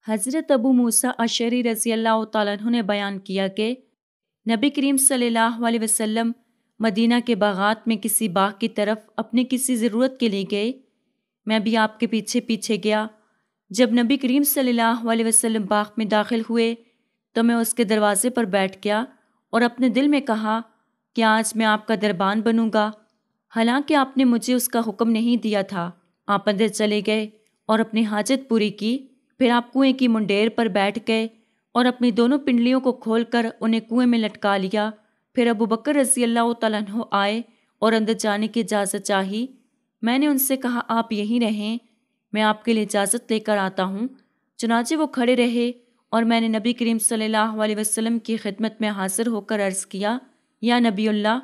حضرت ابو موسیٰ اشعری رضی اللہ تعالیٰ عنہ نے بیان کیا کہ نبی کریم صلی اللہ علیہ وسلم مدینہ کے باغات میں کسی باغ کی طرف اپنی کسی ضرورت کے لیے گئے۔ میں بھی آپ کے پیچھے پیچھے گیا۔ جب نبی کریم صلی اللہ علیہ وسلم باغ میں داخل ہوئے تو میں اس کے دروازے پر بیٹھ گیا اور اپنے دل میں کہا کہ آج میں آپ کا دربان بنوں گا، حالانکہ آپ نے مجھے اس کا حکم نہیں دیا تھا۔ آپ اندر چلے گئے اور اپنی حاجت پوری کی، پھر آپ کنویں کی منڈیر پر بیٹھ گئے اور اپنی دونوں پنڈلیوں کو کھول کر انہیں کنویں میں لٹکا لیا۔ پھر ابو بکر رضی اللہ تعالیٰ عنہ آئے اور اندر جانے کی اجازت چاہی۔ میں نے ان سے کہا آپ یہیں رہیں، میں آپ کے لیے اجازت لے کر آتا ہوں۔ چنانچہ وہ کھڑے رہے اور میں نے نبی کریم صلی اللہ علیہ وسلم کی خدمت میں حاضر ہو کر عرض کیا، یا نبی اللہ،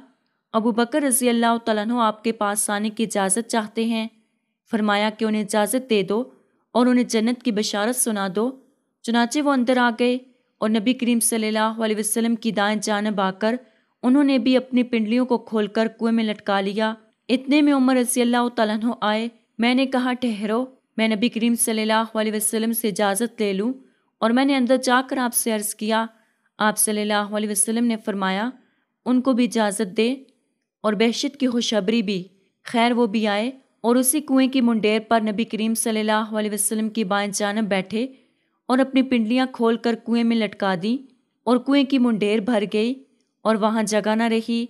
ابو بکر رضی اللہ تعالیٰ عنہ آپ کے پاس آنے کی اجازت چاہتے ہیں۔ فرمایا کہ انہیں اجازت دے دو اور انہیں جنت کی بشارت سنا دو۔ چنانچہ وہ اندر آ گئے اور نبی کریم صلی اللہ علیہ وسلم کی دائیں جانب آ کر انہوں نے بھی اپنی پنڈلیوں کو کھول کر کنویں میں لٹکا لیا۔ اتنے میں عمر رضی اللہ تعالیٰ عنہ آئے۔ میں نے کہا ٹھہرو، میں نبی کریم صلی اللہ علیہ وسلم سے اجازت لے لوں، اور میں نے اندر جا کر آپ سے عرض کیا۔ آپ صلی اللہ علیہ وسلم نے فرمایا ان کو بھی اجازت دے، اور بہشت کی خوشخبری بھی۔ خیر وہ بھی آئے اور اسی کنویں کی منڈیر پر نبی کریم صلی اللہ علیہ وسلم کی بائیں جانب بیٹھے اور اپنی پنڈلیاں کھول کر کنویں میں لٹکا دیں، اور کنویں کی منڈیر بھر گئی اور وہاں جگہ نہ رہی۔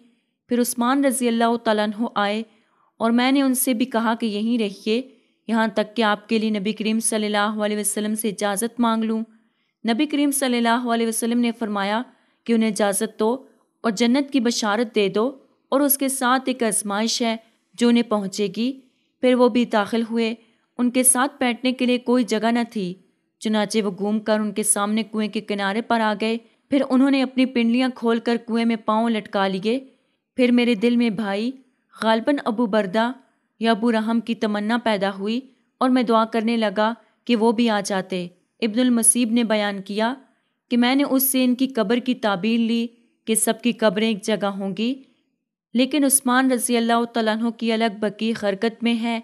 پھر عثمان رضی اللہ تعالیٰ عنہ آئے اور میں نے ان سے بھی کہا کہ یہیں رہیے یہاں تک کہ آپ کے لیے نبی کریم صلی اللہ علیہ وسلم سے اجازت مانگ لوں۔ نبی کریم صلی اللہ علیہ وسلم نے فرمایا کہ انہیں اجازت دو اور جنت کی بشارت دے دو، اور اس کے ساتھ ایک آزمائش ہے جو انہیں پہنچے گی۔ پھر وہ بھی داخل ہوئے۔ ان کے ساتھ بیٹھنے کے لیے کوئی جگہ نہ تھی، چنانچہ وہ گھوم کر ان کے سامنے کنویں کے کنارے پر آ گئے۔ پھر انہوں نے اپنی پنڈلیاں کھول کر کنویں میں پاؤں لٹکا لیے۔ پھر میرے دل میں بھائی غالباً ابو بردہ یا ابو رحم کی تمنا پیدا ہوئی، اور میں دعا کرنے لگا کہ وہ بھی آ جاتے۔ ابن المسیب نے بیان کیا کہ میں نے اس سے ان کی قبر کی تعبیر لی کہ سب کی قبریں ایک جگہ ہوں گی، لیکن عثمان رضی اللہ تعالیٰ عنہ کی الگ بقیع خرقت میں ہے